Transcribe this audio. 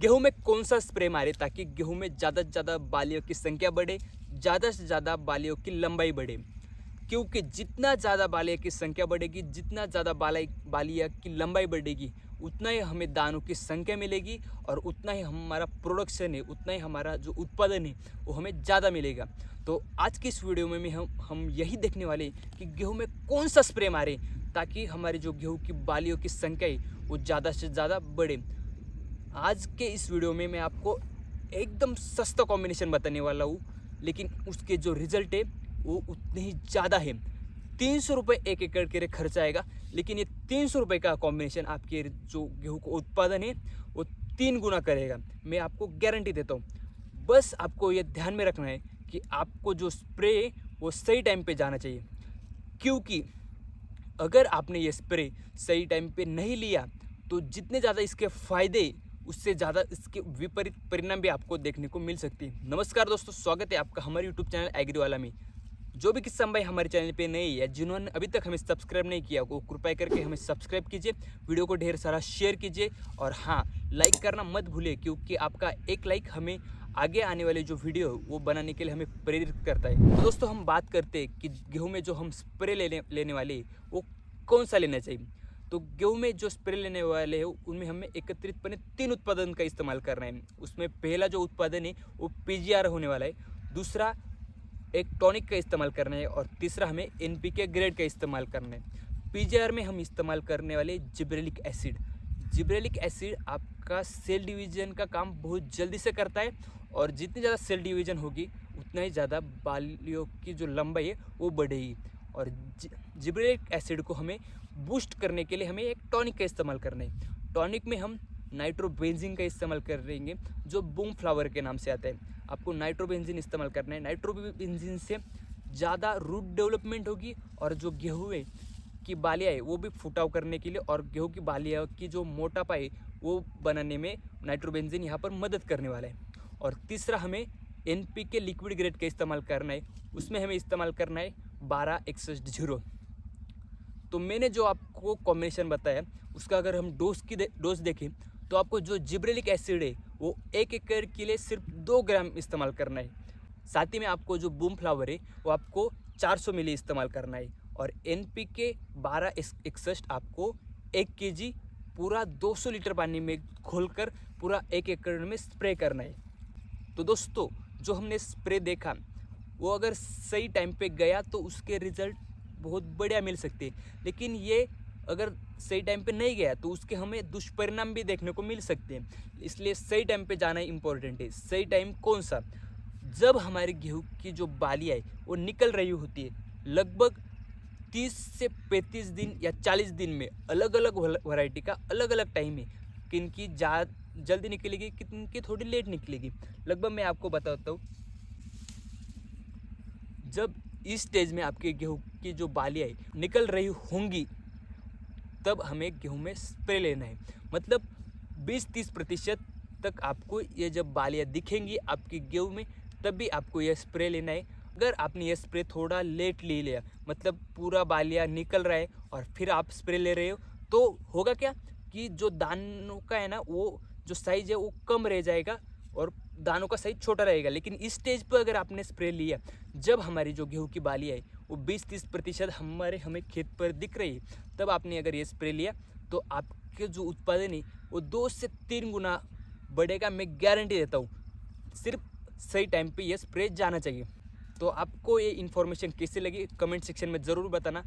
गेहूं में कौन सा स्प्रे मारे ताकि गेहूं में ज़्यादा से ज़्यादा बालियों की संख्या बढ़े, ज़्यादा से ज़्यादा बालियों की लंबाई बढ़े। क्योंकि जितना ज़्यादा बालिया की संख्या बढ़ेगी, जितना ज़्यादा बालिया की लंबाई बढ़ेगी, उतना ही हमें दानों की संख्या मिलेगी और उतना ही हमारा प्रोडक्शन है, उतना ही हमारा जो उत्पादन है वो हमें ज़्यादा मिलेगा। तो आज की इस वीडियो में हम यही देखने वाले हैं कि गेहूं में कौन सा स्प्रे मारें ताकि हमारे जो गेहूं की बालियों की संख्या है वो ज़्यादा से ज़्यादा बढ़े। आज के इस वीडियो में मैं आपको एकदम सस्ता कॉम्बिनेशन बताने वाला हूँ, लेकिन उसके जो रिजल्ट है वो उतने ही ज़्यादा है। 300 रुपये 1 एकड़ के लिए खर्च आएगा, लेकिन ये 300 रुपये का कॉम्बिनेशन आपके जो गेहूं का उत्पादन है वो 3 गुना करेगा। मैं आपको गारंटी देता हूँ। बस आपको ये ध्यान में रखना है कि आपको जो स्प्रे है वो सही टाइम पे जाना चाहिए, क्योंकि अगर आपने ये स्प्रे सही टाइम पे नहीं लिया तो जितने ज़्यादा इसके फ़ायदे उससे ज़्यादा इसके विपरीत परिणाम भी आपको देखने को मिल सकती है। नमस्कार दोस्तों, स्वागत है आपका हमारे यूट्यूब चैनल एग्री वाला में। जो भी किसान भाई हमारे चैनल पे नए या जिन्होंने अभी तक हमें सब्सक्राइब नहीं किया वो कृपया करके हमें सब्सक्राइब कीजिए, वीडियो को ढेर सारा शेयर कीजिए और हाँ, लाइक करना मत भूलिए, क्योंकि आपका एक लाइक हमें आगे आने वाले जो वीडियो वो बनाने के लिए हमें प्रेरित करता है। तो दोस्तों, हम बात करते हैं कि गेहूँ में जो हम स्प्रे लेने वाले वो कौन सा लेना चाहिए। तो गेहूं में जो स्प्रे लेने वाले हैं उनमें हमें एकत्रितपणे 3 उत्पादन का इस्तेमाल करना है। उसमें पहला जो उत्पादन है वो पीजीआर होने वाला है, दूसरा एक टॉनिक का इस्तेमाल करना है और तीसरा हमें एनपीके ग्रेड का इस्तेमाल करना है। पीजीआर में हम इस्तेमाल करने वाले जिब्रेलिक एसिड। जिब्रेलिक एसिड आपका सेल डिवीजन का काम बहुत जल्दी से करता है और जितनी ज़्यादा सेल डिवीजन होगी उतना ही ज़्यादा बालियों की जो लंबाई है वो बढ़ेगी। और जिब्रेलिक एसिड को हमें बूस्ट करने के लिए हमें एक टॉनिक का इस्तेमाल करना है। टॉनिक में हम नाइट्रोबेंजीन का इस्तेमाल करेंगे, जो बूम फ्लावर के नाम से आता है। आपको नाइट्रोबेंजीन इस्तेमाल करना है। नाइट्रोबेंजीन से ज़्यादा रूट डेवलपमेंट होगी और जो गेहूँ की बालियाँ है वो भी फुटाव करने के लिए और गेहूँ की बालियाँ की जो मोटापा है वो बनाने में नाइट्रोबेंजीन यहाँ पर मदद करने वाला है। और तीसरा हमें एनपीके लिक्विड ग्रेड का इस्तेमाल करना है। उसमें हमें इस्तेमाल करना है 12-61-0। तो मैंने जो आपको कॉम्बिनेशन बताया उसका अगर हम डोज देखें तो आपको जो जिब्रेलिक एसिड है वो 1 एकड़ के लिए सिर्फ 2 ग्राम इस्तेमाल करना है। साथ ही में आपको जो बूम फ्लावर है वो आपको 400 मिली इस्तेमाल करना है और एनपीके 12-61 आपको 1 केजी पूरा 200 लीटर पानी में घोलकर पूरा 1 एकड़ में स्प्रे करना है। तो दोस्तों, जो हमने स्प्रे देखा वो अगर सही टाइम पे गया तो उसके रिज़ल्ट बहुत बढ़िया मिल सकते हैं, लेकिन ये अगर सही टाइम पे नहीं गया तो उसके हमें दुष्परिणाम भी देखने को मिल सकते हैं। इसलिए सही टाइम पे जाना इम्पोर्टेंट है। सही टाइम कौन सा? जब हमारे गेहूँ की जो बालियाँ है वो निकल रही होती है, लगभग 30 से 35 दिन या 40 दिन में अलग अलग वैरायटी का अलग अलग टाइम है। किनकी जल्दी निकलेगी, किनकी थोड़ी लेट निकलेगी। लगभग मैं आपको बताता हूँ, जब इस स्टेज में आपके गेहूं की जो बालियाँ निकल रही होंगी तब हमें गेहूं में स्प्रे लेना है। मतलब 20-30% तक आपको ये जब बालियाँ दिखेंगी आपकी गेहूं में तब भी आपको यह स्प्रे लेना है। अगर आपने यह स्प्रे थोड़ा लेट ले लिया, मतलब पूरा बालियाँ निकल रहा है और फिर आप स्प्रे ले रहे हो, तो होगा क्या कि जो दानों का है ना वो जो साइज है वो कम रह जाएगा और दानों का साइज छोटा रहेगा। लेकिन इस स्टेज पर अगर आपने स्प्रे लिया, जब हमारी जो गेहूं की बालियाँ है वो 20-30% हमें खेत पर दिख रही है, तब आपने अगर ये स्प्रे लिया तो आपके जो उत्पादन है वो 2 से 3 गुना बढ़ेगा। मैं गारंटी देता हूँ। सिर्फ सही टाइम पे ये स्प्रे जाना चाहिए। तो आपको ये इन्फॉर्मेशन कैसे लगी कमेंट सेक्शन में ज़रूर बताना।